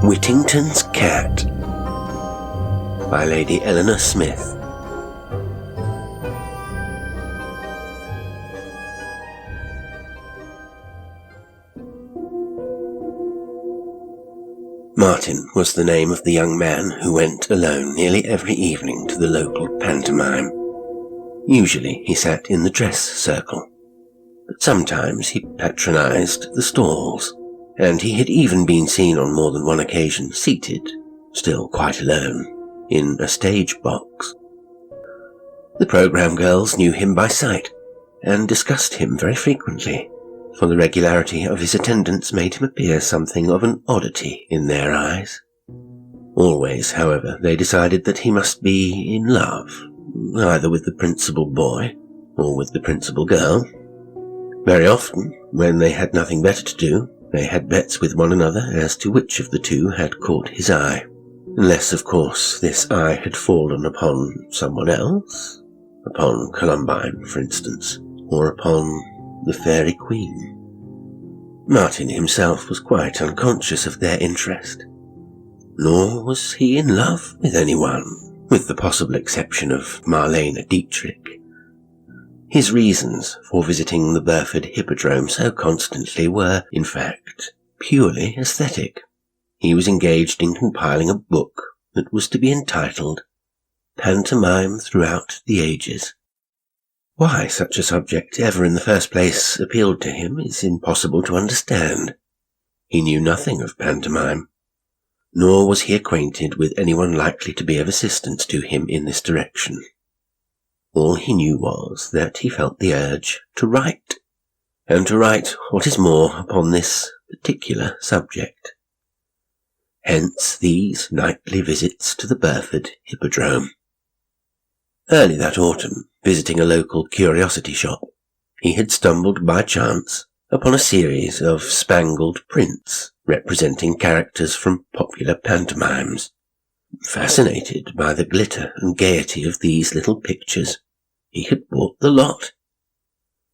Whittington's Cat by Lady Eleanor Smith. Martin was the name of the young man who went alone nearly every evening to the local pantomime. Usually he sat in the dress circle, but sometimes he patronized the stalls, and he had even been seen on more than one occasion seated, still quite alone, in a stage box. The programme girls knew him by sight, and discussed him very frequently, for the regularity of his attendance made him appear something of an oddity in their eyes. Always, however, they decided that he must be in love, either with the principal boy or with the principal girl. Very often, when they had nothing better to do, they had bets with one another as to which of the two had caught his eye, unless, of course, this eye had fallen upon someone else, upon Columbine, for instance, or upon the Fairy Queen. Martin himself was quite unconscious of their interest, nor was he in love with anyone, with the possible exception of Marlene Dietrich. His reasons for visiting the Burford Hippodrome so constantly were, in fact, purely aesthetic. He was engaged in compiling a book that was to be entitled Pantomime Throughout the Ages. Why such a subject ever in the first place appealed to him is impossible to understand. He knew nothing of pantomime, nor was he acquainted with anyone likely to be of assistance to him in this direction. All he knew was that he felt the urge to write, and to write what is more upon this particular subject. Hence these nightly visits to the Burford Hippodrome. Early that autumn, visiting a local curiosity shop, he had stumbled by chance upon a series of spangled prints representing characters from popular pantomimes. Fascinated by the glitter and gaiety of these little pictures, he had bought the lot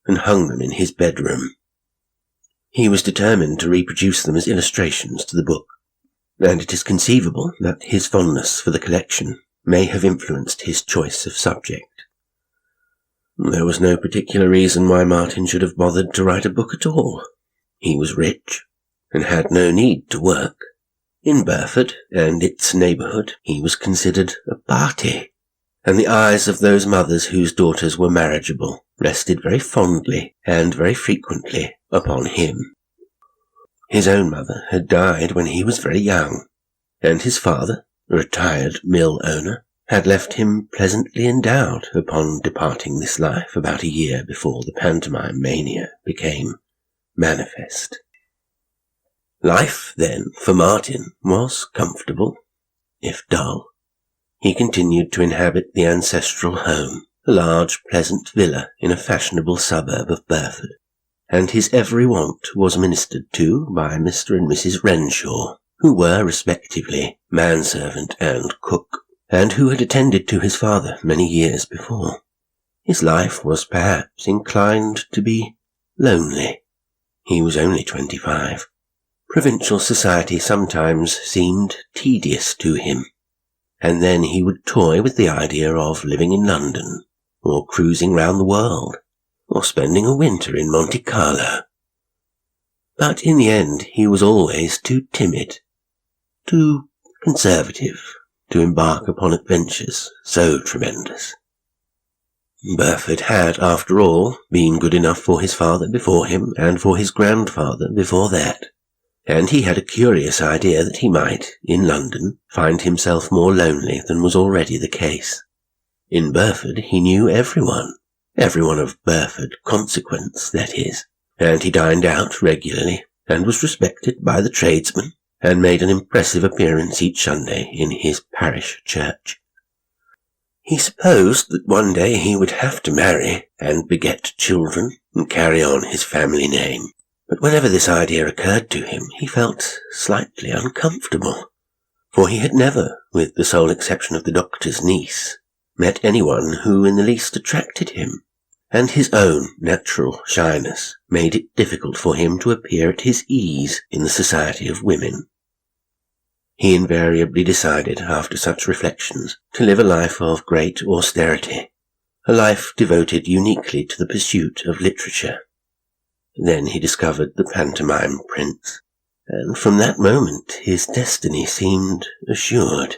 and hung them in his bedroom. He was determined to reproduce them as illustrations to the book, and it is conceivable that his fondness for the collection may have influenced his choice of subject. There was no particular reason why Martin should have bothered to write a book at all. He was rich, and had no need to work. In Burford and its neighbourhood he was considered a party, and the eyes of those mothers whose daughters were marriageable rested very fondly and very frequently upon him. His own mother had died when he was very young, and his father, a retired mill owner, had left him pleasantly endowed upon departing this life about a year before the pantomime mania became manifest. Life, then, for Martin was comfortable, if dull. He continued to inhabit the ancestral home, a large, pleasant villa in a fashionable suburb of Burford, and his every want was ministered to by Mr. and Mrs. Renshaw, who were, respectively, manservant and cook, and who had attended to his father many years before. His life was perhaps inclined to be lonely. He was only 25. Provincial society sometimes seemed tedious to him, and then he would toy with the idea of living in London, or cruising round the world, or spending a winter in Monte Carlo. But in the end he was always too timid, too conservative, to embark upon adventures so tremendous. Burford had, after all, been good enough for his father before him, and for his grandfather before that, and he had a curious idea that he might, in London, find himself more lonely than was already the case. In Burford he knew everyone of Burford consequence, that is, and he dined out regularly, and was respected by the tradesmen, and made an impressive appearance each Sunday in his parish church. He supposed that one day he would have to marry and beget children and carry on his family name, but whenever this idea occurred to him he felt slightly uncomfortable, for he had never, with the sole exception of the doctor's niece, met anyone who in the least attracted him, and his own natural shyness made it difficult for him to appear at his ease in the society of women. He invariably decided, after such reflections, to live a life of great austerity, a life devoted uniquely to the pursuit of literature. Then he discovered the pantomime prince, and from that moment his destiny seemed assured.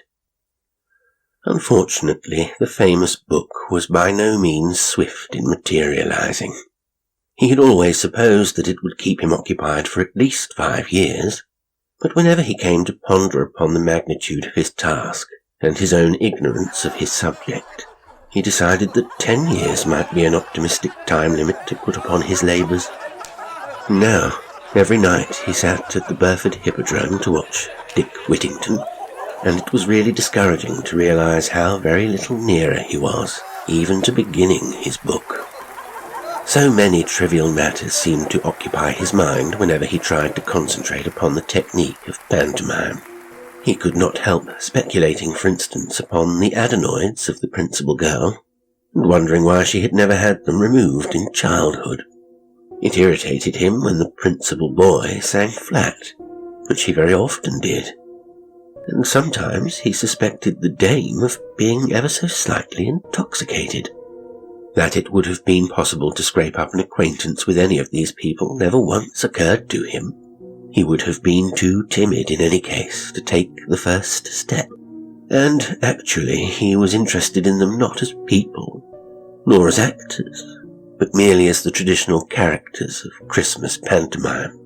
Unfortunately, the famous book was by no means swift in materializing. He had always supposed that it would keep him occupied for at least 5 years, but whenever he came to ponder upon the magnitude of his task and his own ignorance of his subject, he decided that 10 years might be an optimistic time limit to put upon his labours. Now, every night he sat at the Burford Hippodrome to watch Dick Whittington, and it was really discouraging to realise how very little nearer he was, even to beginning his book. So many trivial matters seemed to occupy his mind whenever he tried to concentrate upon the technique of pantomime. He could not help speculating, for instance, upon the adenoids of the principal girl, and wondering why she had never had them removed in childhood. It irritated him when the principal boy sang flat, which he very often did, and sometimes he suspected the dame of being ever so slightly intoxicated. That it would have been possible to scrape up an acquaintance with any of these people never once occurred to him. He would have been too timid in any case to take the first step, and actually he was interested in them not as people, nor as actors, but merely as the traditional characters of Christmas pantomime.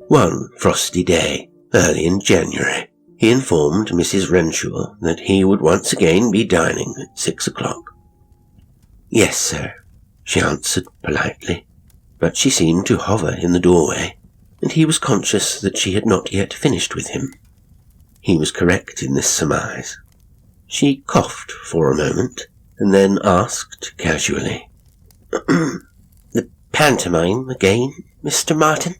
One frosty day, early in January, he informed Mrs. Renshaw that he would once again be dining at 6 o'clock. "Yes, sir," she answered politely, but she seemed to hover in the doorway, and he was conscious that she had not yet finished with him. He was correct in this surmise. She coughed for a moment, and then asked casually, "The pantomime again, Mr. Martin?"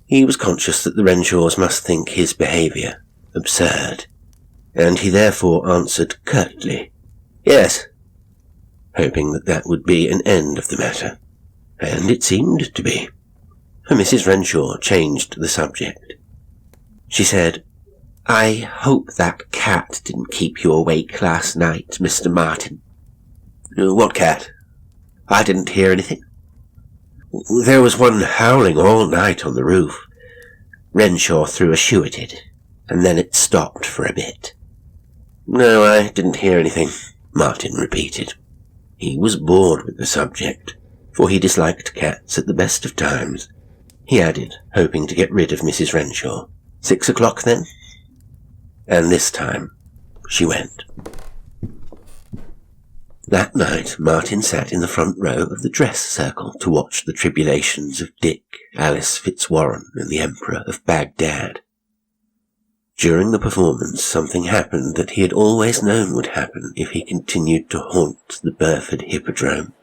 He was conscious that the Renshaws must think his behaviour absurd, and he therefore answered curtly, "Yes," hoping that that would be an end of the matter, and it seemed to be, for Mrs. Renshaw changed the subject. She said, "I hope that cat didn't keep you awake last night, Mr. Martin." "What cat? I didn't hear anything." "There was one howling all night on the roof. Renshaw threw a shoe at it, and then it stopped for a bit." "No, I didn't hear anything," Martin repeated. He was bored with the subject, for he disliked cats at the best of times. He added, hoping to get rid of Mrs. Renshaw, 6 o'clock then?" And this time she went. That night Martin sat in the front row of the dress circle to watch the tribulations of Dick, Alice Fitzwarren, and the Emperor of Baghdad. During the performance something happened that he had always known would happen if he continued to haunt the Burford Hippodrome.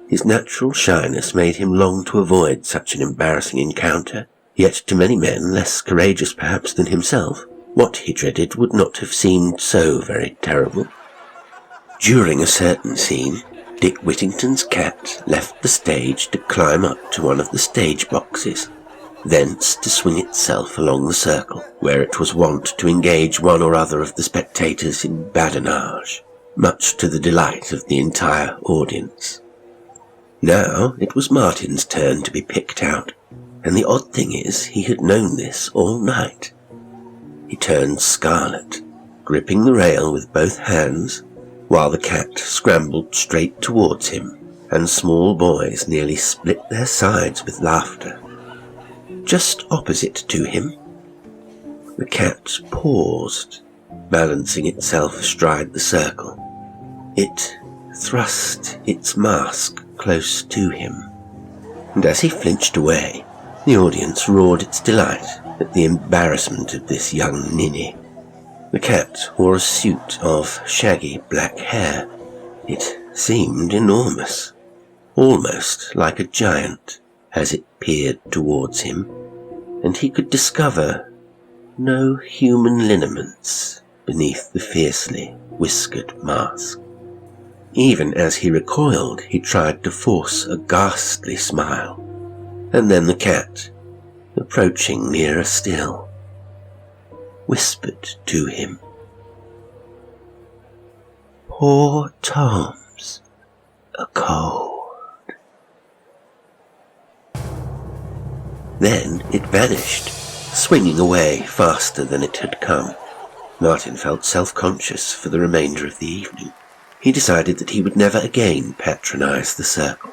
His natural shyness made him long to avoid such an embarrassing encounter, yet to many men less courageous perhaps than himself, what he dreaded would not have seemed so very terrible. During a certain scene, Dick Whittington's cat left the stage to climb up to one of the stage boxes, thence to swing itself along the circle, where it was wont to engage one or other of the spectators in badinage, much to the delight of the entire audience. Now it was Martin's turn to be picked out, and the odd thing is he had known this all night. He turned scarlet, gripping the rail with both hands, while the cat scrambled straight towards him, and small boys nearly split their sides with laughter. Just opposite to him, the cat paused, balancing itself astride the circle. It thrust its mask close to him, and as he flinched away, the audience roared its delight at the embarrassment of this young ninny. The cat wore a suit of shaggy black hair. It seemed enormous, almost like a giant, as it peered towards him, and he could discover no human lineaments beneath the fiercely whiskered mask. Even as he recoiled, he tried to force a ghastly smile, and then the cat, approaching nearer still. whispered to him, "Poor Tom's a cold." Then it vanished, swinging away faster than it had come. Martin felt self-conscious for the remainder of the evening. He decided that he would never again patronize the circle.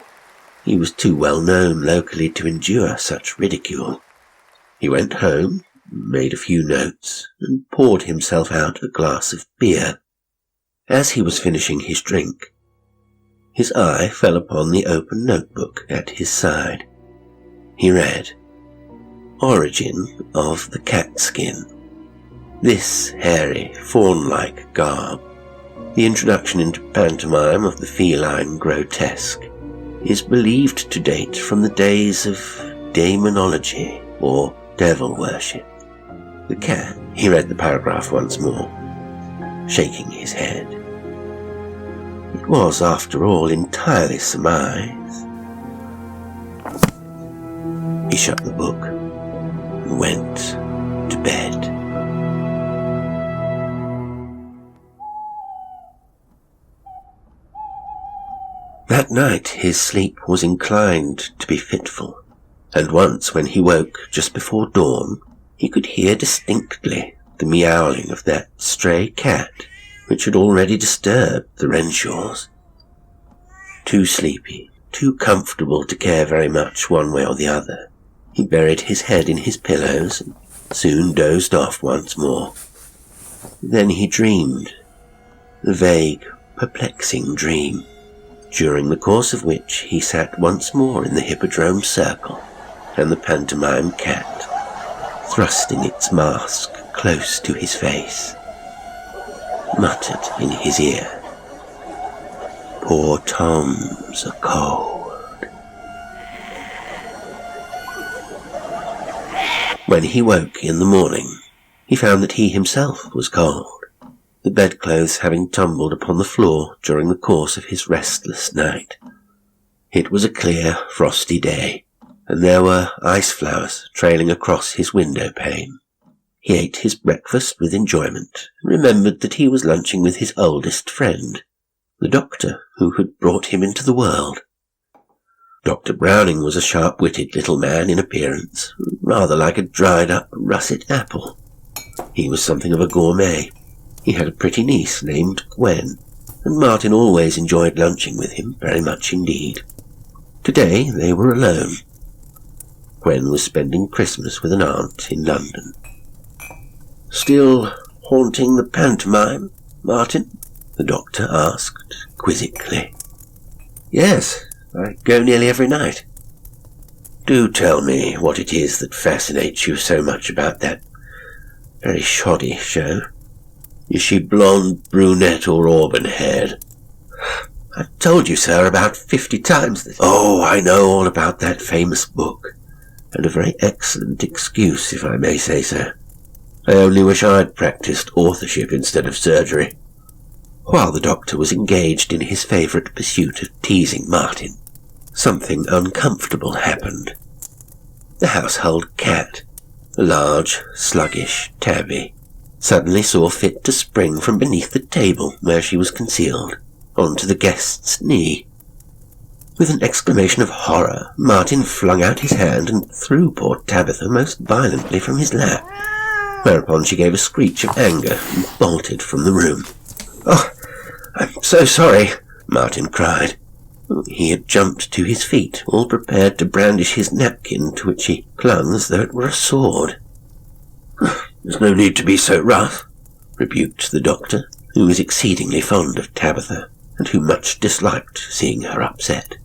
He was too well known locally to endure such ridicule. He went home, made a few notes, and poured himself out a glass of beer. As he was finishing his drink, his eye fell upon the open notebook at his side. He read, "Origin of the cat skin. This hairy, fawn-like garb, the introduction into pantomime of the feline grotesque, is believed to date from the days of demonology or devil worship. The cat," he read the paragraph once more, shaking his head. It was, after all, entirely surmise. He shut the book and went to bed. That night his sleep was inclined to be fitful, and once when he woke just before dawn, he could hear distinctly the meowling of that stray cat which had already disturbed the Renshaws. Too sleepy, too comfortable to care very much one way or the other, he buried his head in his pillows and soon dozed off once more. Then he dreamed, a vague, perplexing dream, during the course of which he sat once more in the Hippodrome circle, and the pantomime cat, thrusting its mask close to his face, muttered in his ear, "Poor Tom's a cold." When he woke in the morning, he found that he himself was cold, the bedclothes having tumbled upon the floor during the course of his restless night. It was a clear, frosty day, and there were ice flowers trailing across his window pane. He ate his breakfast with enjoyment, and remembered that he was lunching with his oldest friend, the doctor who had brought him into the world. Dr. Browning was a sharp-witted little man in appearance, rather like a dried-up russet apple. He was something of a gourmet. He had a pretty niece named Gwen, and Martin always enjoyed lunching with him very much indeed. Today they were alone. Gwen was spending Christmas with an aunt in London. "Still haunting the pantomime, Martin?" the doctor asked quizzically. "Yes, I go nearly every night." "Do tell me what it is that fascinates you so much about that very shoddy show. Is she blonde, brunette, or auburn-haired?" "I've told you, sir, about 50 times this." "Oh, I know all about that famous book, and a very excellent excuse, if I may say so. I only wish I'd practiced authorship instead of surgery." While the doctor was engaged in his favourite pursuit of teasing Martin, something uncomfortable happened. The household cat, a large, sluggish tabby, suddenly saw fit to spring from beneath the table where she was concealed, onto the guest's knee. With an exclamation of horror, Martin flung out his hand and threw poor Tabitha most violently from his lap, whereupon she gave a screech of anger and bolted from the room. "Oh, I'm so sorry," Martin cried. He had jumped to his feet, all prepared to brandish his napkin, to which he clung as though it were a sword. "There's no need to be so rough," rebuked the doctor, who was exceedingly fond of Tabitha, and who much disliked seeing her upset.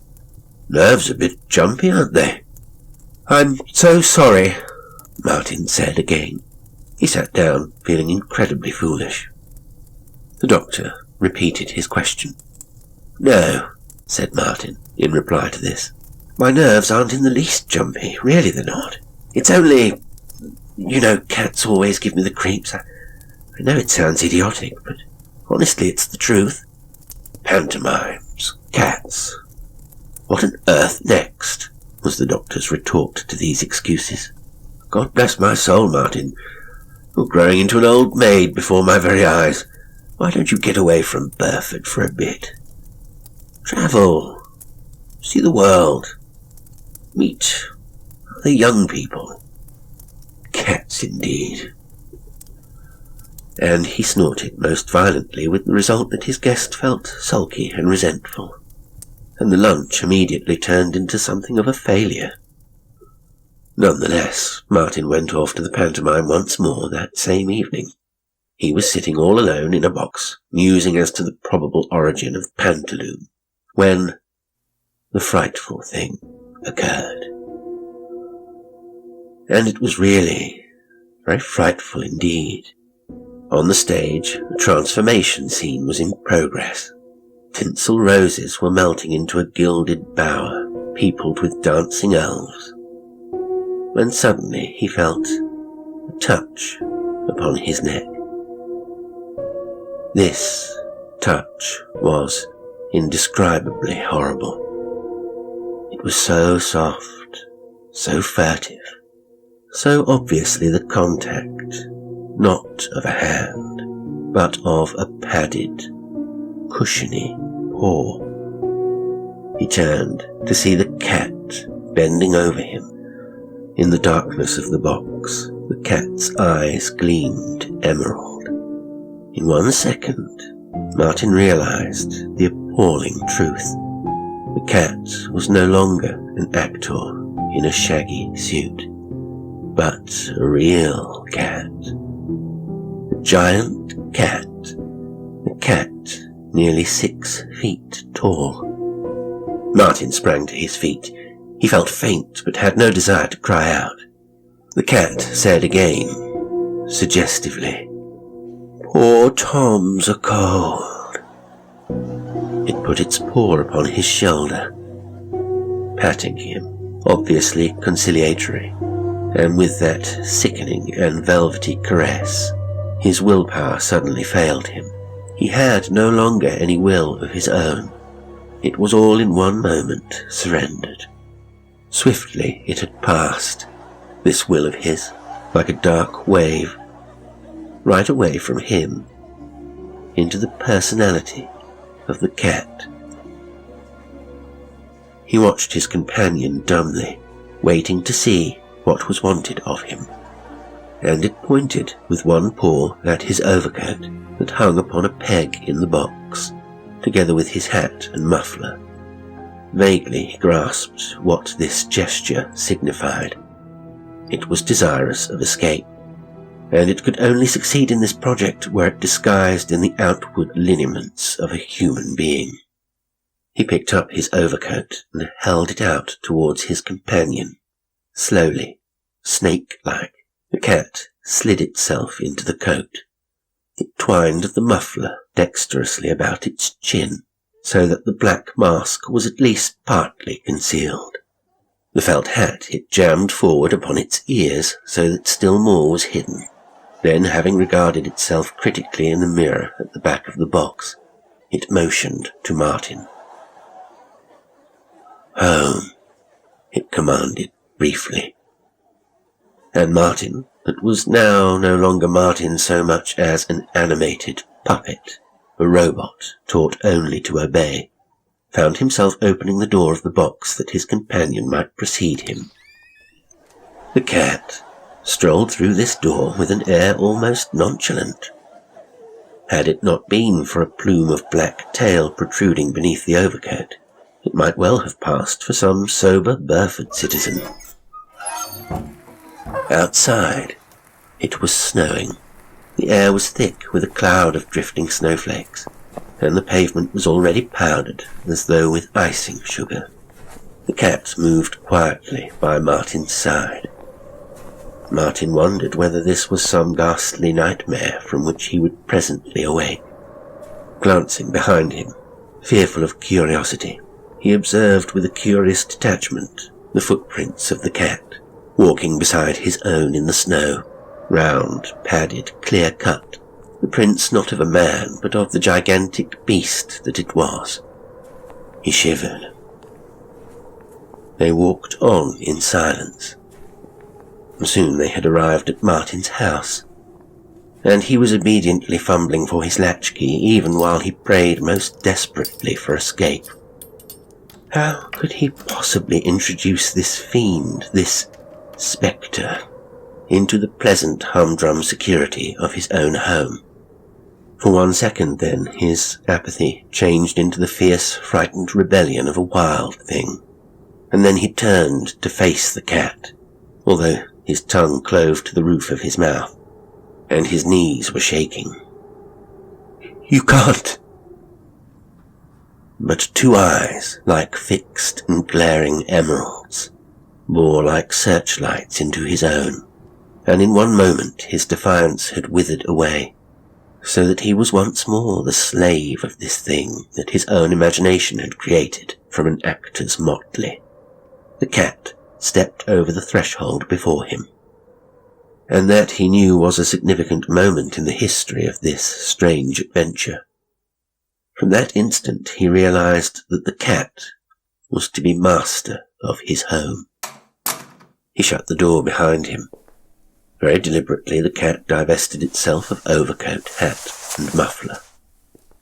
"Nerves a bit jumpy, aren't they?" "I'm so sorry," Martin said again. He sat down, feeling incredibly foolish. The doctor repeated his question. "No," said Martin, in reply to this. "My nerves aren't in the least jumpy, really they're not. It's only, you know, cats always give me the creeps. I know it sounds idiotic, but honestly it's the truth. Pantomimes, cats. What on earth next?" was the doctor's retort to these excuses. "God bless my soul, Martin. You're growing into an old maid before my very eyes. Why don't you get away from Burford for a bit? Travel. See the world. Meet other young people. Cats indeed. And he snorted most violently, with the result that his guest felt sulky and resentful, and the lunch immediately turned into something of a failure. Nonetheless, Martin went off to the pantomime once more that same evening. He was sitting all alone in a box, musing as to the probable origin of pantaloon, when the frightful thing occurred. And it was really very frightful indeed. On the stage, a transformation scene was in progress. Tinsel roses were melting into a gilded bower, peopled with dancing elves, when suddenly he felt a touch upon his neck. This touch was indescribably horrible. It was so soft, so furtive, so obviously the contact, not of a hand, but of a padded, cushiony paw. He turned to see the cat bending over him. In the darkness of the box, the cat's eyes gleamed emerald. In 1 second, Martin realized the appalling truth. The cat was no longer an actor in a shaggy suit, but a real cat. A giant cat. A cat nearly 6 feet tall. Martin sprang to his feet. He felt faint, but had no desire to cry out. The cat said again, suggestively, "Poor Tom's a cold." It put its paw upon his shoulder, patting him, obviously conciliatory, and with that sickening and velvety caress, his willpower suddenly failed him. He had no longer any will of his own. It was all in one moment surrendered. Swiftly it had passed, this will of his, like a dark wave, right away from him, into the personality of the cat. He watched his companion dumbly, waiting to see what was wanted of him, and it pointed with one paw at his overcoat that hung upon a peg in the box, together with his hat and muffler. Vaguely he grasped what this gesture signified. It was desirous of escape, and it could only succeed in this project were it disguised in the outward lineaments of a human being. He picked up his overcoat and held it out towards his companion. Slowly, snake-like, the cat slid itself into the coat. It twined the muffler dexterously about its chin, so that the black mask was at least partly concealed. The felt hat it jammed forward upon its ears so that still more was hidden. Then, having regarded itself critically in the mirror at the back of the box, it motioned to Martin. "Home," it commanded briefly. And Martin, that was now no longer Martin so much as an animated puppet, a robot taught only to obey, found himself opening the door of the box that his companion might precede him. The cat strolled through this door with an air almost nonchalant. Had it not been for a plume of black tail protruding beneath the overcoat, it might well have passed for some sober Burford citizen. Outside, it was snowing. The air was thick with a cloud of drifting snowflakes, and the pavement was already powdered as though with icing sugar. The cat moved quietly by Martin's side. Martin wondered whether this was some ghastly nightmare from which he would presently awake. Glancing behind him, fearful of curiosity, he observed with a curious detachment the footprints of the cat, walking beside his own in the snow, round, padded, clear-cut, the prints not of a man, but of the gigantic beast that it was. He shivered. They walked on in silence. Soon they had arrived at Martin's house. and he was obediently fumbling for his latchkey even while he prayed most desperately for escape. How could he possibly introduce this fiend, this spectre, into the pleasant humdrum security of his own home? For 1 second then, his apathy changed into the fierce, frightened rebellion of a wild thing, and then he turned to face the cat, although his tongue clove to the roof of his mouth, and his knees were shaking. "You can't!" But 2 eyes, like fixed and glaring emeralds, bore like searchlights into his own, and in one moment his defiance had withered away, so that he was once more the slave of this thing that his own imagination had created from an actor's motley. The cat stepped over the threshold before him, and that he knew was a significant moment in the history of this strange adventure. From that instant he realized that the cat was to be master of his home. He shut the door behind him. Very deliberately the cat divested itself of overcoat, hat, and muffler.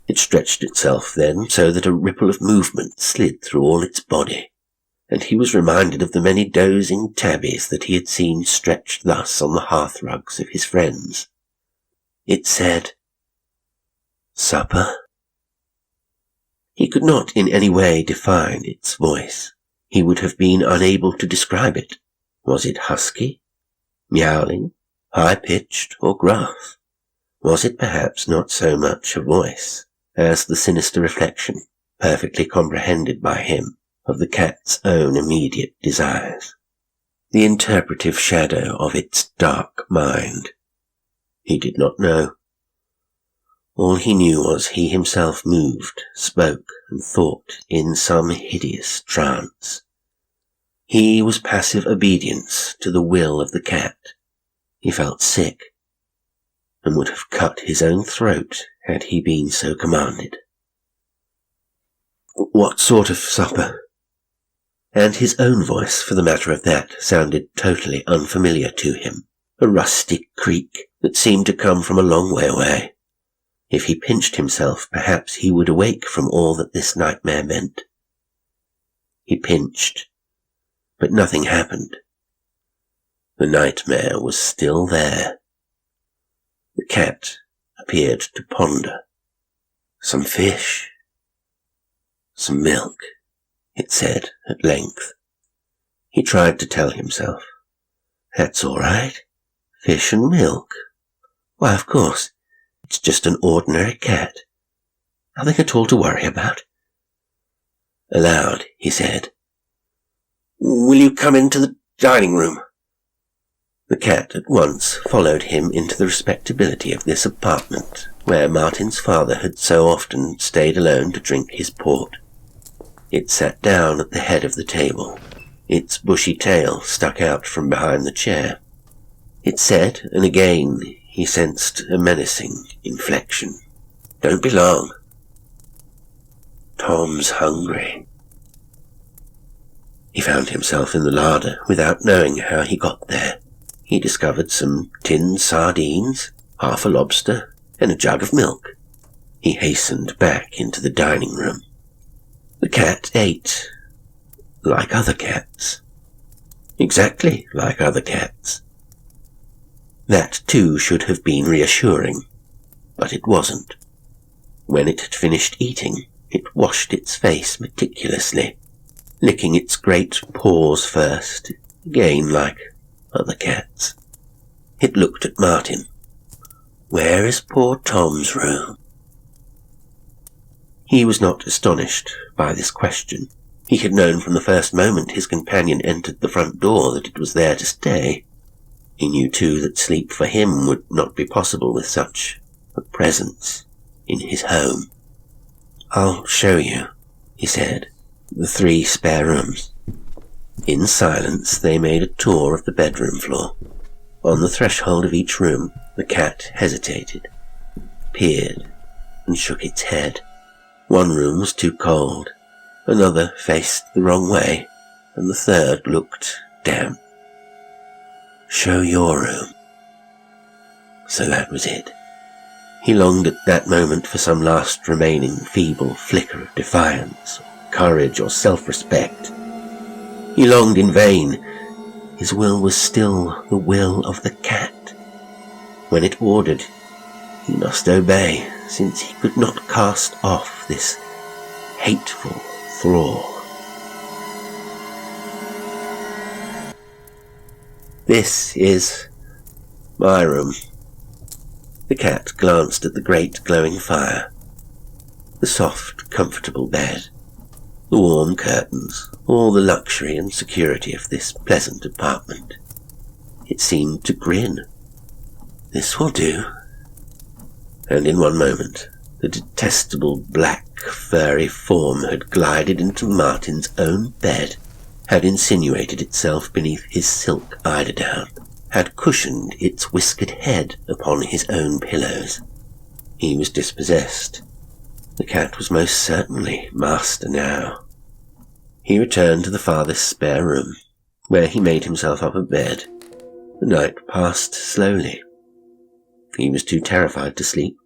It stretched itself then so that a ripple of movement slid through all its body, and he was reminded of the many dozing tabbies that he had seen stretched thus on the hearthrugs of his friends. It said, "Supper?" He could not in any way define its voice. He would have been unable to describe it. Was it husky, meowling, high-pitched, or gruff? Was it perhaps not so much a voice as the sinister reflection, perfectly comprehended by him, of the cat's own immediate desires? The interpretive shadow of its dark mind? He did not know. All he knew was he himself moved, spoke, and thought in some hideous trance. He was passive obedience to the will of the cat. He felt sick, and would have cut his own throat had he been so commanded. "What sort of supper?" And his own voice, for the matter of that, sounded totally unfamiliar to him, a rusty creak that seemed to come from a long way away. If he pinched himself, perhaps he would awake from all that this nightmare meant. He pinched, but nothing happened. The nightmare was still there. The cat appeared to ponder. "Some fish, some milk," it said at length. He tried to tell himself, "That's all right. Fish and milk. Why, of course. It's just an ordinary cat. Nothing at all to worry about." Aloud, he said, "Will you come into the dining room?" The cat at once followed him into the respectability of this apartment, where Martin's father had so often stayed alone to drink his port. It sat down at the head of the table. Its bushy tail stuck out from behind the chair. It said, and again he sensed a menacing inflection, "Don't be long. Tom's hungry." He found himself in the larder without knowing how he got there. He discovered some tinned sardines, half a lobster, and a jug of milk. He hastened back into the dining room. The cat ate, like other cats. Exactly like other cats. That too should have been reassuring, but it wasn't. When it had finished eating, it washed its face meticulously, licking its great paws first, again like other cats. It looked at Martin. "Where is poor Tom's room?" He was not astonished by this question. He had known from the first moment his companion entered the front door that it was there to stay. He knew too that sleep for him would not be possible with such a presence in his home. "I'll show you," he said, "the 3 spare rooms." In silence they made a tour of the bedroom floor. On the threshold of each room the cat hesitated, peered, and shook its head. One room was too cold, another faced the wrong way, and the third looked damp. "Show your room." So that was it. He longed at that moment for some last remaining feeble flicker of defiance, or courage, or self-respect. He longed in vain. His will was still the will of the cat. When it ordered, he must obey, since he could not cast off this hateful thrall. This is my room. The cat glanced at the great glowing fire, the soft, comfortable bed, the warm curtains, all the luxury and security of this pleasant apartment. It seemed to grin. This will do. And in one moment, the detestable black, furry form had glided into Martin's own bed, had insinuated itself beneath his silk eiderdown, had cushioned its whiskered head upon his own pillows. He was dispossessed. The cat was most certainly master now. He returned to the farthest spare room, where he made himself up a bed. The night passed slowly. He was too terrified to sleep,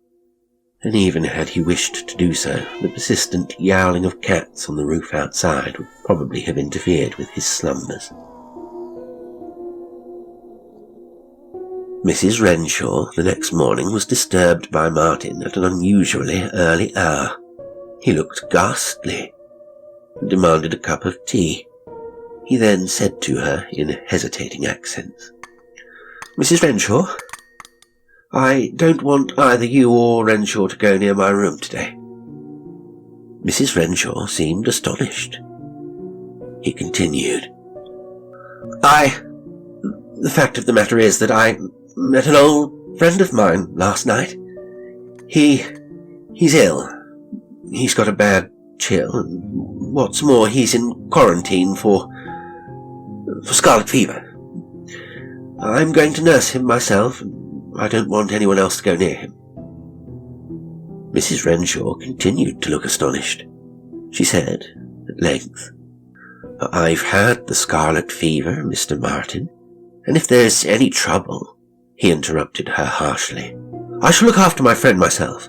and even had he wished to do so, the persistent yowling of cats on the roof outside would probably have interfered with his slumbers. Mrs. Renshaw the next morning was disturbed by Martin at an unusually early hour. He looked ghastly, and demanded a cup of tea. He then said to her in hesitating accents, "Mrs. Renshaw, I don't want either you or Renshaw to go near my room today." Mrs. Renshaw seemed astonished. He continued, The fact of the matter is that I met an old friend of mine last night. He's ill. He's got a bad chill, and what's more, he's in quarantine for scarlet fever. I'm going to nurse him myself, and I don't want anyone else to go near him." Mrs. Renshaw continued to look astonished. She said, at length, "I've had the scarlet fever, Mr. Martin, and if there's any trouble—" He interrupted her harshly. "I shall look after my friend myself.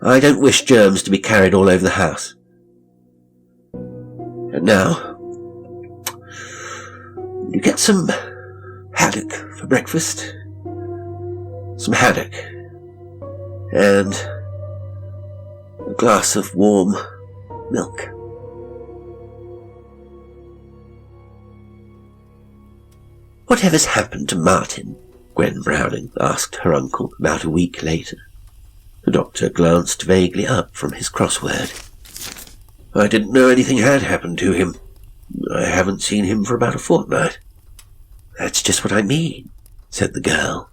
I don't wish germs to be carried all over the house. And now, you get some haddock for breakfast. Some haddock, and a glass of warm milk." "Whatever's happened to Martin?" Gwen Browning asked her uncle about a week later. The doctor glanced vaguely up from his crossword. "I didn't know anything had happened to him. I haven't seen him for about a fortnight." "That's just what I mean," said the girl.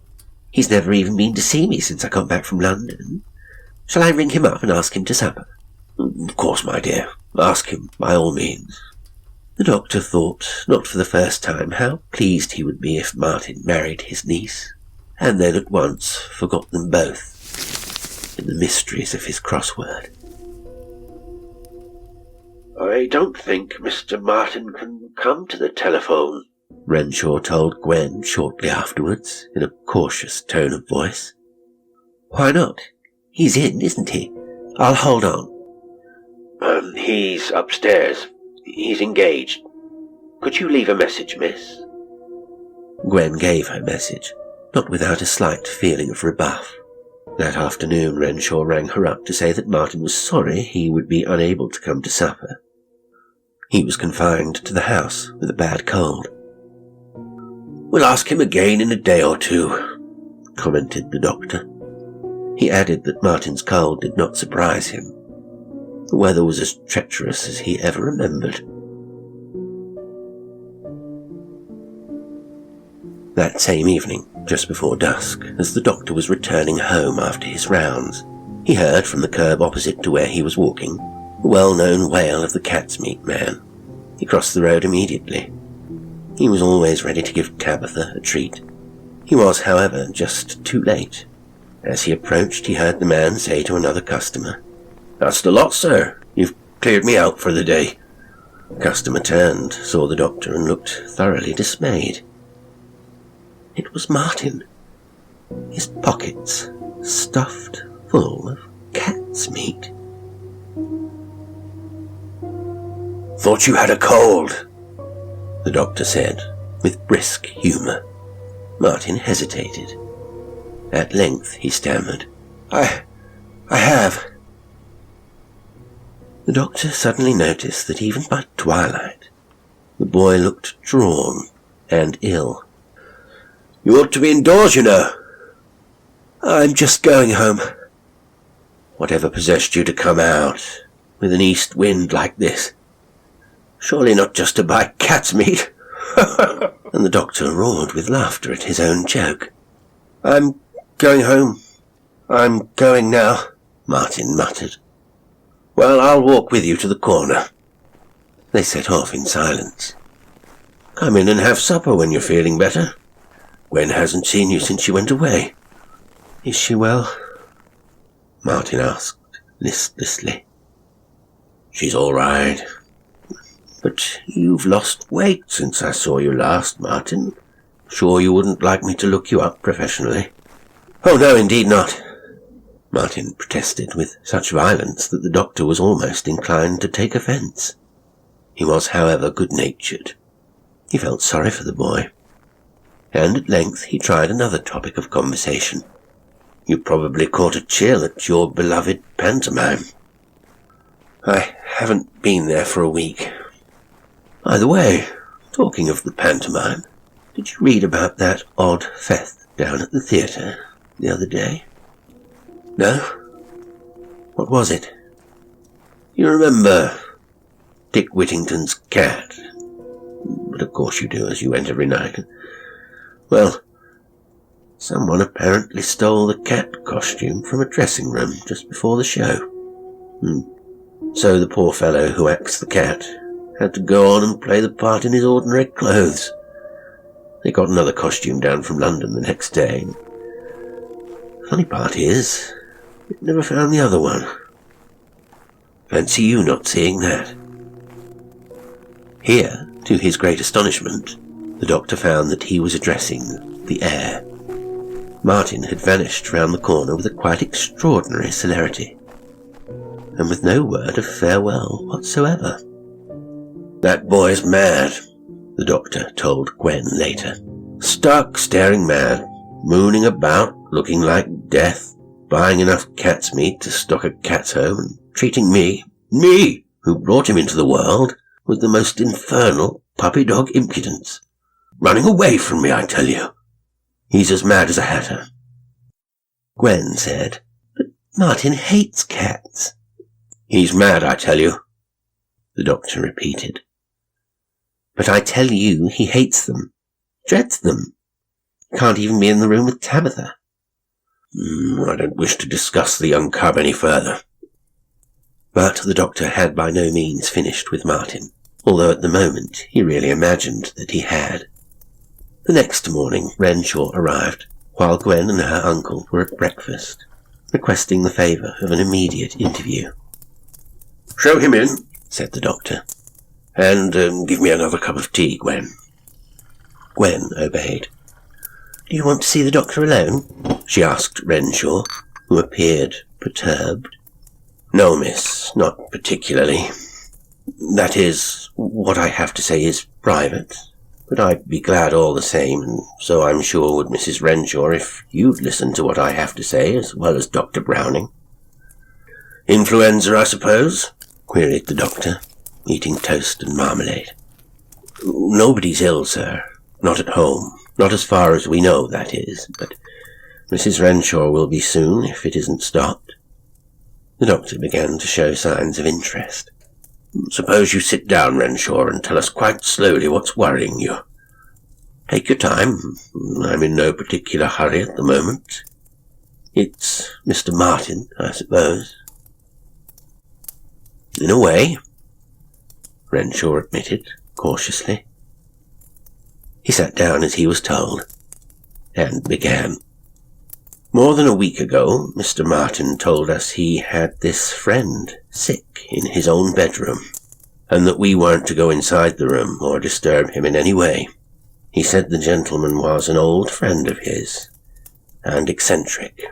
"He's never even been to see me since I got back from London. Shall I ring him up and ask him to supper?" "Of course, my dear. Ask him, by all means." The doctor thought, not for the first time, how pleased he would be if Martin married his niece, and then at once forgot them both in the mysteries of his crossword. "I don't think Mr. Martin can come to the telephone," Renshaw told Gwen shortly afterwards, in a cautious tone of voice. "Why not? He's in, isn't he? I'll hold on." He's upstairs. He's engaged. Could you leave a message, miss?" Gwen gave her message, not without a slight feeling of rebuff. That afternoon Renshaw rang her up to say that Martin was sorry he would be unable to come to supper. He was confined to the house with a bad cold. "We'll ask him again in a day or two," commented the doctor. He added that Martin's cold did not surprise him. The weather was as treacherous as he ever remembered. That same evening, just before dusk, as the doctor was returning home after his rounds, he heard from the curb opposite to where he was walking the well-known wail of the cat's meat man. He crossed the road immediately. He was always ready to give Tabitha a treat. He was, however, just too late. As he approached, he heard the man say to another customer, "That's the lot, sir. You've cleared me out for the day." The customer turned, saw the doctor, and looked thoroughly dismayed. It was Martin. his pockets stuffed full of cat's meat. "Thought you had a cold," the doctor said, with brisk humour. Martin hesitated. At length he stammered, I have." The doctor suddenly noticed that even by twilight, the boy looked drawn and ill. "You ought to be indoors, you know." "I'm just going home." "Whatever possessed you to come out, with an east wind like this? Surely not just to buy cat's meat." And the doctor roared with laughter at his own joke. "I'm going home. I'm going now," Martin muttered. "Well, I'll walk with you to the corner." They set off in silence. "Come in and have supper when you're feeling better. Gwen hasn't seen you since she went away." "Is she well?" Martin asked listlessly. "She's all right. But you've lost weight since I saw you last, Martin. Sure you wouldn't like me to look you up professionally?" "Oh, no, indeed not," Martin protested with such violence that the doctor was almost inclined to take offence. He was, however, good-natured. He felt sorry for the boy. And at length he tried another topic of conversation. "You probably caught a chill at your beloved pantomime." "I haven't been there for a week." "By the way, talking of the pantomime, did you read about that odd feth down at the theatre the other day?" "No? What was it?" "You remember Dick Whittington's cat? But of course you do, as you went every night. Well, someone apparently stole the cat costume from a dressing room just before the show. So the poor fellow who acts the cat had to go on and play the part in his ordinary clothes. They got another costume down from London the next day. Funny part is, it never found the other one. Fancy you not seeing that." Here, to his great astonishment, the doctor found that he was addressing the air. Martin had vanished round the corner with a quite extraordinary celerity, and with no word of farewell whatsoever. "That boy's mad," the doctor told Gwen later. "Stark, staring mad, mooning about, looking like death, buying enough cat's meat to stock a cat's home, and treating me, who brought him into the world, with the most infernal puppy-dog impudence. Running away from me, I tell you. He's as mad as a hatter." Gwen said, "But Martin hates cats." "He's mad, I tell you," the doctor repeated. "But I tell you he hates them, dreads them. Can't even be in the room with Tabitha." "I don't wish to discuss the young cub any further." But the doctor had by no means finished with Martin, although at the moment he really imagined that he had. The next morning Renshaw arrived, while Gwen and her uncle were at breakfast, requesting the favour of an immediate interview. "Show him in," said the doctor. "And give me another cup of tea, Gwen." Gwen obeyed. "Do you want to see the doctor alone?" she asked Renshaw, who appeared perturbed. "No, miss, not particularly. That is, what I have to say is private, but I'd be glad all the same, and so I'm sure would Mrs. Renshaw if you'd listen to what I have to say as well as Dr. Browning." "Influenza, I suppose?" queried the doctor, eating toast and marmalade. "Nobody's ill, sir. Not at home. Not as far as we know, that is. But Mrs. Renshaw will be soon, if it isn't stopped." The doctor began to show signs of interest. "Suppose you sit down, Renshaw, and tell us quite slowly what's worrying you. Take your time. I'm in no particular hurry at the moment. It's Mr. Martin, I suppose." "In a way," Renshaw admitted, cautiously. He sat down as he was told, and began. "More than a week ago, Mr. Martin told us he had this friend sick in his own bedroom, and that we weren't to go inside the room or disturb him in any way. He said the gentleman was an old friend of his, and eccentric.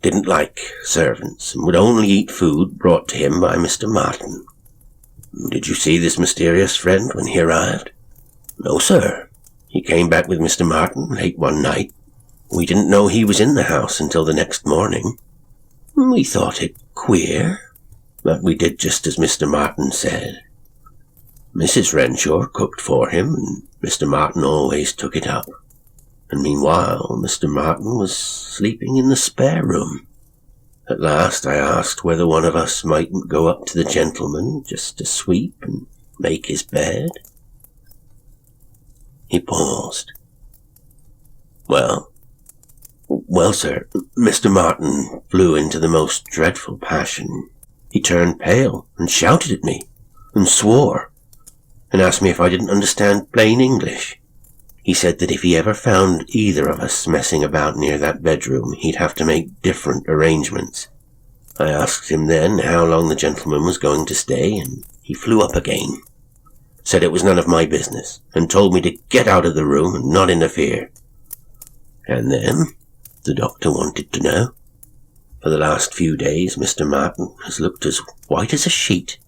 Didn't like servants and would only eat food brought to him by Mr. Martin. Did you see this mysterious friend when he arrived? No, sir. He came back with Mr. Martin late one night. We didn't know he was in the house until the next morning. We thought it queer, but we did just as Mr. Martin said. Mrs. Renshaw cooked for him, and Mr. Martin always took it up. And meanwhile, Mr. Martin was sleeping in the spare room. At last I asked whether one of us mightn't go up to the gentleman just to sweep and make his bed. He paused. Well, sir, Mr. Martin flew into the most dreadful passion. He turned pale and shouted at me and swore and asked me if I didn't understand plain English. He said that if he ever found either of us messing about near that bedroom, he'd have to make different arrangements. I asked him then how long the gentleman was going to stay, and he flew up again, said it was none of my business, and told me to get out of the room and not interfere. And then, the doctor wanted to know, for the last few days Mr. Martin has looked as white as a sheet,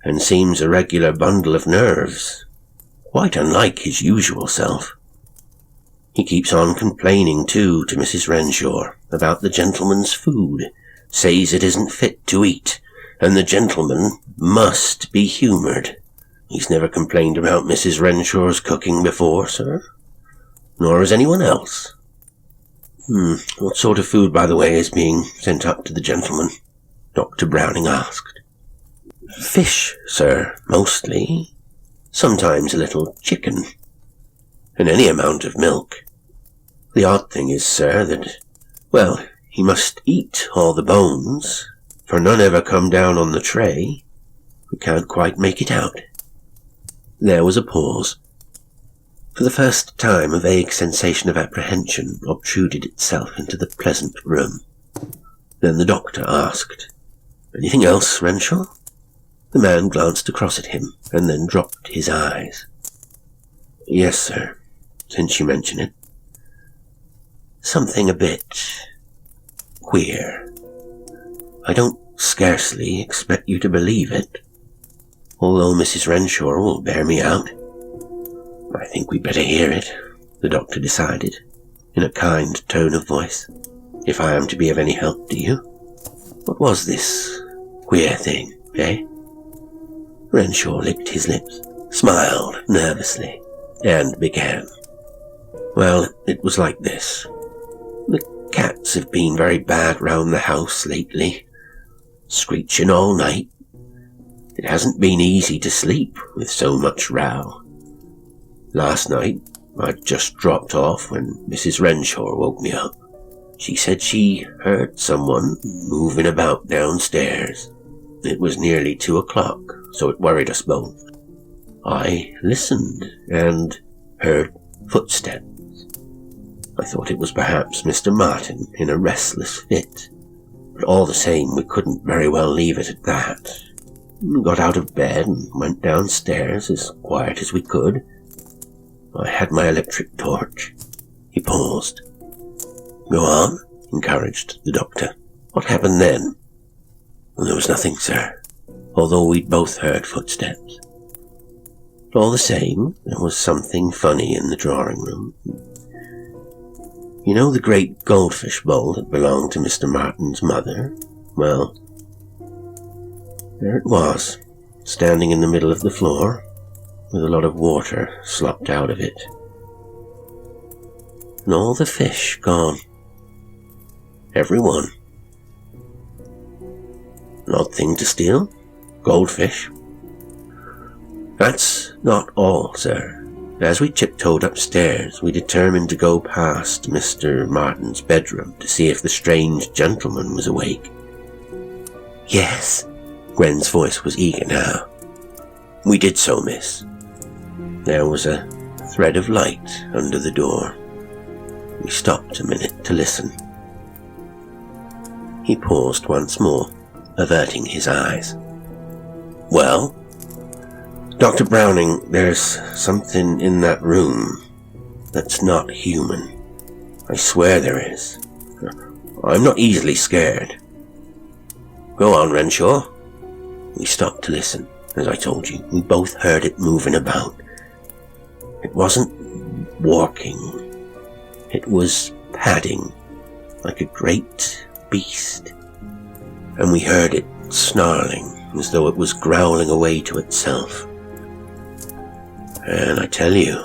and seems a regular bundle of nerves, quite unlike his usual self. He keeps on complaining, too, to Mrs. Renshaw about the gentleman's food, says it isn't fit to eat, and the gentleman must be humoured. He's never complained about Mrs. Renshaw's cooking before, sir, nor has anyone else. What sort of food, by the way, is being sent up to the gentleman? Dr. Browning asked. Fish, sir, mostly. Sometimes a little chicken. And any amount of milk. The odd thing is, sir, that, he must eat all the bones, for none ever come down on the tray. We can't quite make it out. There was a pause. For the first time, a vague sensation of apprehension obtruded itself into the pleasant room. Then the doctor asked, Anything else, Renshaw? The man glanced across at him, and then dropped his eyes. Yes, sir, since you mention it. Something a bit queer. I don't scarcely expect you to believe it, although Mrs. Renshaw will bear me out. I think we'd better hear it, the doctor decided, in a kind tone of voice, if I am to be of any help to you. What was this queer thing, eh? Renshaw licked his lips, smiled nervously, and began. Well, it was like this. The cats have been very bad round the house lately, screeching all night. It hasn't been easy to sleep with so much row. Last night, I'd just dropped off when Mrs. Renshaw woke me up. She said she heard someone moving about downstairs. It was nearly 2 o'clock, so it worried us both. I listened and heard footsteps. I thought it was perhaps Mr. Martin in a restless fit, but all the same we couldn't very well leave it at that. We got out of bed and went downstairs as quiet as we could. I had my electric torch. He paused. Go on, encouraged the doctor. What happened then? Well, there was nothing, sir, although we'd both heard footsteps. But all the same, there was something funny in the drawing room. You know the great goldfish bowl that belonged to Mr. Martin's mother? Well, there it was, standing in the middle of the floor, with a lot of water slopped out of it. And all the fish gone. Every one. An odd thing to steal? Goldfish. That's not all, sir. As we tiptoed upstairs, we determined to go past Mr. Martin's bedroom to see if the strange gentleman was awake. Yes, Gwen's voice was eager now. We did so, miss. There was a thread of light under the door. We stopped a minute to listen. He paused once more, averting his eyes. Well, Dr. Browning, there's something in that room that's not human. I swear there is. I'm not easily scared. Go on, Renshaw. We stopped to listen. As I told you, we both heard it moving about. It wasn't walking. It was padding, like a great beast. And we heard it snarling, as though it was growling away to itself. And I tell you,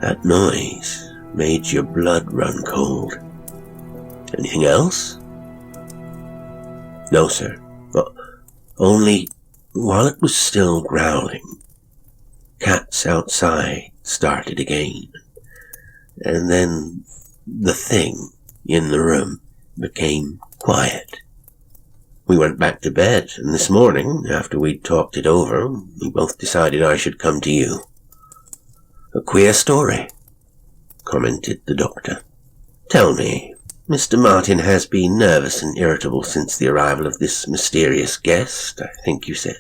that noise made your blood run cold. Anything else? No, sir. Only, while it was still growling, cats outside started again. And then the thing in the room became quiet. We went back to bed, and this morning, after we'd talked it over, we both decided I should come to you. A queer story, commented the doctor. Tell me, Mr. Martin has been nervous and irritable since the arrival of this mysterious guest, I think you said.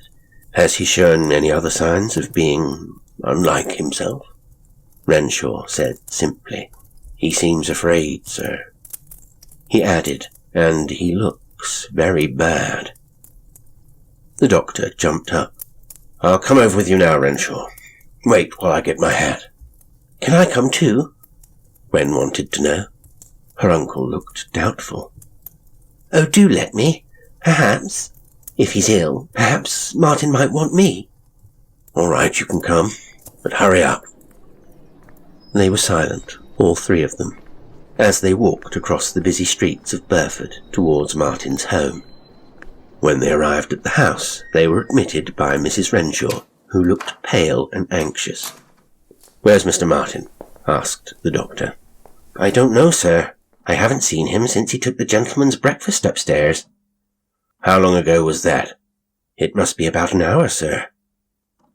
Has he shown any other signs of being unlike himself? Renshaw said simply, He seems afraid, sir. He added, and he looks very bad. The doctor jumped up. I'll come over with you now, Renshaw. Wait while I get my hat. Can I come too? Gwen wanted to know. Her uncle looked doubtful. Oh, do let me. Perhaps, if he's ill, perhaps Martin might want me. All right, you can come, but hurry up. They were silent, all three of them, as they walked across the busy streets of Burford towards Martin's home. When they arrived at the house, they were admitted by Mrs. Renshaw, who looked pale and anxious. Where's Mr. Martin? Asked the doctor. I don't know, sir. I haven't seen him since he took the gentleman's breakfast upstairs. How long ago was that? It must be about an hour, sir.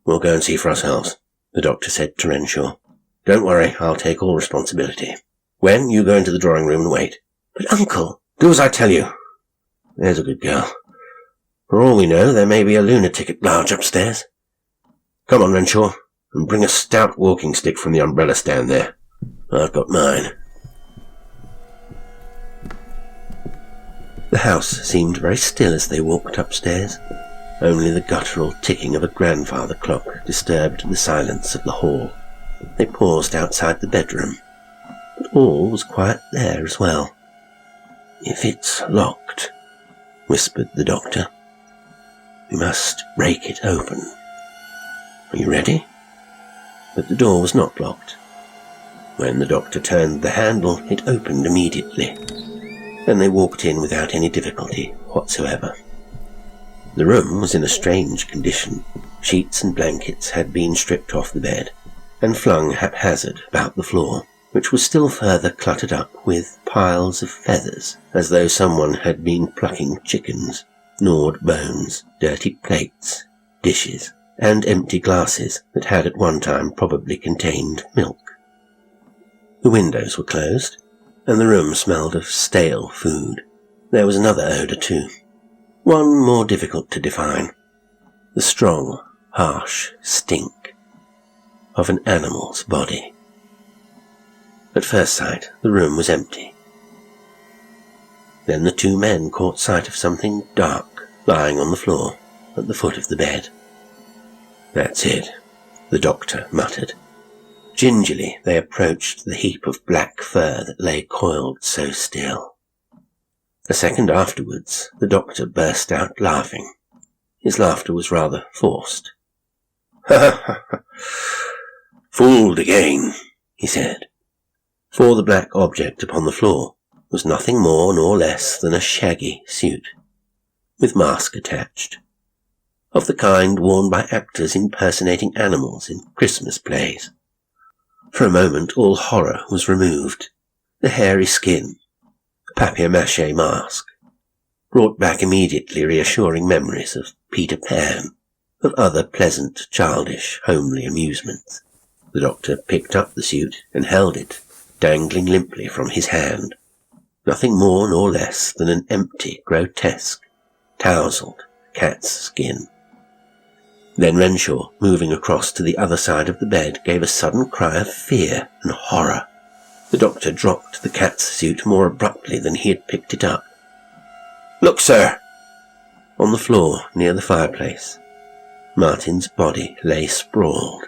We'll go and see for ourselves, the doctor said to Renshaw. Don't worry, I'll take all responsibility. When you go into the drawing room and wait. But, Uncle... Do as I tell you. There's a good girl. For all we know, there may be a lunatic at large upstairs. Come on, Renshaw, and bring a stout walking stick from the umbrella stand there. I've got mine. The house seemed very still as they walked upstairs. Only the guttural ticking of a grandfather clock disturbed the silence of the hall. They paused outside the bedroom, but all was quiet there as well. If it's locked, whispered the doctor, we must break it open. Are you ready? But the door was not locked. When the doctor turned the handle, it opened immediately, and they walked in without any difficulty whatsoever. The room was in a strange condition. Sheets and blankets had been stripped off the bed and flung haphazard about the floor, which was still further cluttered up with piles of feathers, as though someone had been plucking chickens, gnawed bones, dirty plates, dishes, and empty glasses that had at one time probably contained milk. The windows were closed, and the room smelled of stale food. There was another odour too, one more difficult to define, the strong, harsh stink of an animal's body. At first sight, the room was empty. Then the two men caught sight of something dark lying on the floor at the foot of the bed. That's it, the doctor muttered. Gingerly they approached the heap of black fur that lay coiled so still. A second afterwards, the doctor burst out laughing. His laughter was rather forced. "Ha ha ha! Fooled again," he said. For the black object upon the floor was nothing more nor less than a shaggy suit, with mask attached, of the kind worn by actors impersonating animals in Christmas plays. For a moment all horror was removed. The hairy skin, the papier-mâché mask, brought back immediately reassuring memories of Peter Pan, of other pleasant, childish, homely amusements. The doctor picked up the suit and held it, dangling limply from his hand. Nothing more nor less than an empty, grotesque, tousled cat's skin. Then Renshaw, moving across to the other side of the bed, gave a sudden cry of fear and horror. The doctor dropped the cat's suit more abruptly than he had picked it up. "Look, sir!" On the floor near the fireplace, Martin's body lay sprawled.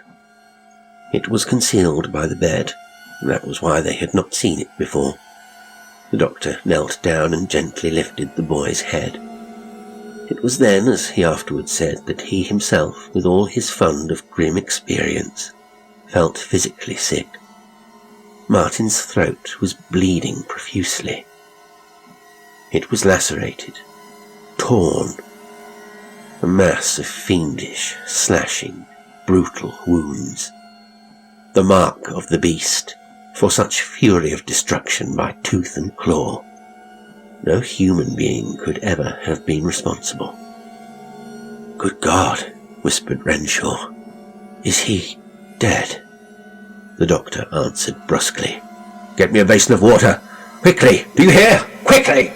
It was concealed by the bed, and that was why they had not seen it before. The doctor knelt down and gently lifted the boy's head. It was then, as he afterwards said, that he himself, with all his fund of grim experience, felt physically sick. Martin's throat was bleeding profusely. It was lacerated, torn, a mass of fiendish, slashing, brutal wounds. The mark of the beast, for such fury of destruction by tooth and claw. No human being could ever have been responsible. "Good God," whispered Renshaw. "Is he dead?" The doctor answered brusquely. "Get me a basin of water! Quickly! Do you hear? Quickly!"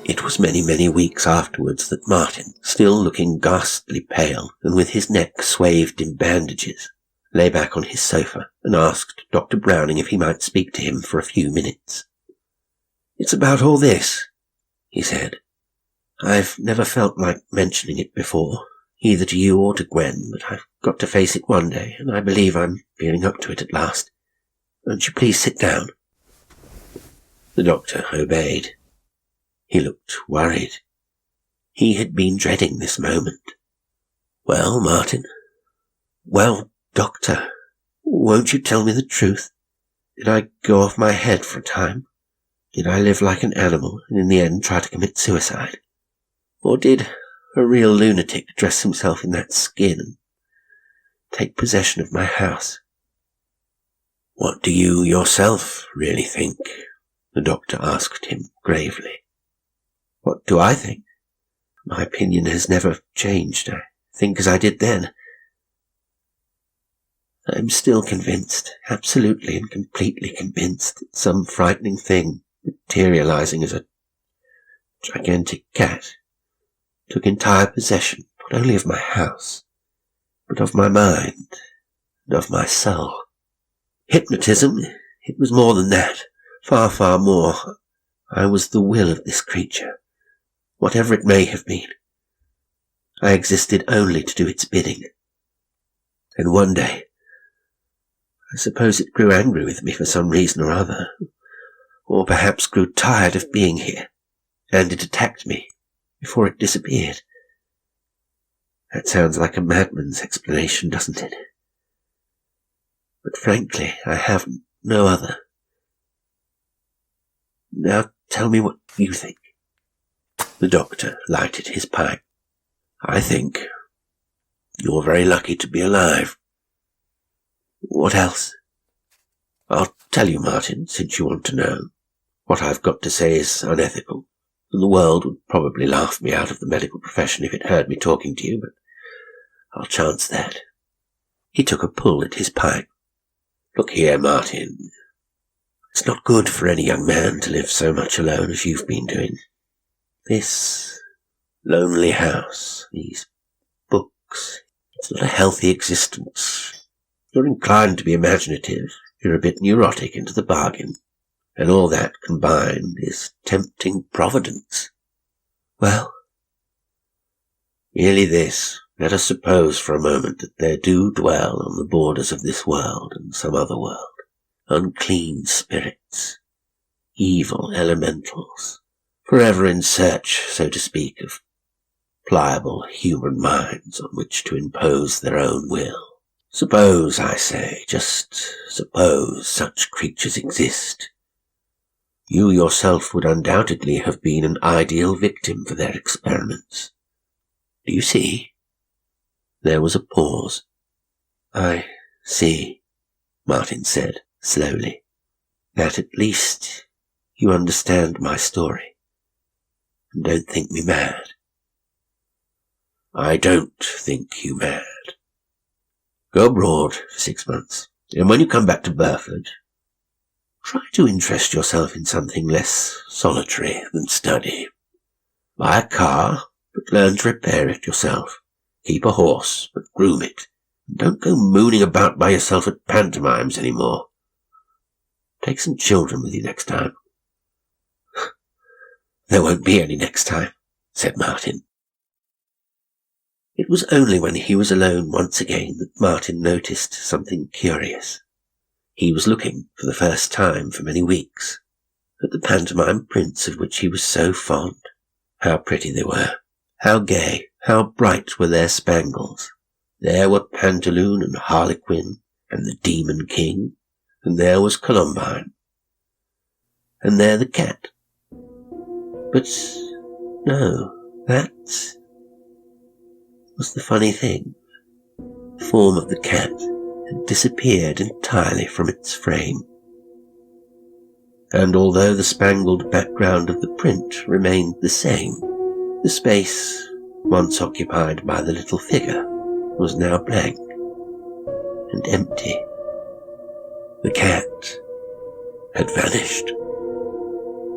It was many, many weeks afterwards that Martin, still looking ghastly pale and with his neck swathed in bandages, lay back on his sofa and asked Dr. Browning if he might speak to him for a few minutes. "It's about all this," he said. "I've never felt like mentioning it before, either to you or to Gwen, but I've got to face it one day, and I believe I'm feeling up to it at last. Won't you please sit down?" The doctor obeyed. He looked worried. He had been dreading this moment. "Well, Martin? Well, doctor, won't you tell me the truth? Did I go off my head for a time? Did I live like an animal and in the end try to commit suicide? Or did a real lunatic dress himself in that skin and take possession of my house?" "What do you yourself really think?" the doctor asked him gravely. "What do I think? My opinion has never changed. I think as I did then. I'm still convinced, absolutely and completely convinced, that some frightening thing, materializing as a gigantic cat, took entire possession not only of my house, but of my mind and of my soul. Hypnotism, it was more than that, far, far more. I was the will of this creature, whatever it may have been. I existed only to do its bidding. And one day, I suppose it grew angry with me for some reason or other, or perhaps grew tired of being here, and it attacked me before it disappeared. That sounds like a madman's explanation, doesn't it? But frankly, I have no other. Now tell me what you think." The doctor lighted his pipe. "I think you're very lucky to be alive." "What else?" "I'll tell you, Martin, since you want to know. What I've got to say is unethical, and the world would probably laugh me out of the medical profession if it heard me talking to you, but I'll chance that." He took a pull at his pipe. "Look here, Martin. It's not good for any young man to live so much alone as you've been doing. This lonely house, these books, it's not a healthy existence. You're inclined to be imaginative, you're a bit neurotic into the bargain, and all that combined is tempting Providence." "Well?" "Merely this. Let us suppose for a moment that there do dwell on the borders of this world and some other world unclean spirits, evil elementals, forever in search, so to speak, of pliable human minds on which to impose their own will. Suppose, I say, just suppose such creatures exist. You yourself would undoubtedly have been an ideal victim for their experiments. Do you see?" There was a pause. "I see," Martin said slowly. "That at least you understand my story, and don't think me mad." "I don't think you mad. Go abroad for 6 months, and when you come back to Burford, Try to interest yourself in something less solitary than study. Buy a car, but learn to repair it yourself. Keep a horse, but groom it. And don't go mooning about by yourself at pantomimes any more. Take some children with you next time." "There won't be any next time," said Martin. It was only when he was alone once again that Martin noticed something curious. He was looking, for the first time for many weeks, at the pantomime prints of which he was so fond. How pretty they were, how gay, how bright were their spangles. There were Pantaloon and Harlequin, and the Demon King, and there was Columbine, and there the cat. But no, that was the funny thing. The form of the cat had disappeared entirely from its frame. And although the spangled background of the print remained the same, the space once occupied by the little figure was now blank and empty. The cat had vanished.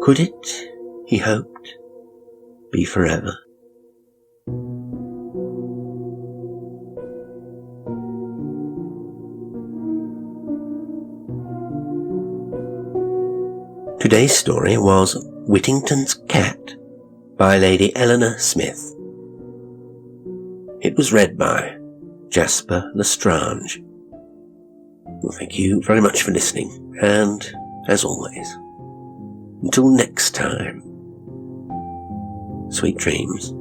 Could it, he hoped, be forever? Today's story was Whittington's Cat by Lady Eleanor Smith. It was read by Jasper L'Estrange. Well, thank you very much for listening, and as always, until next time, sweet dreams.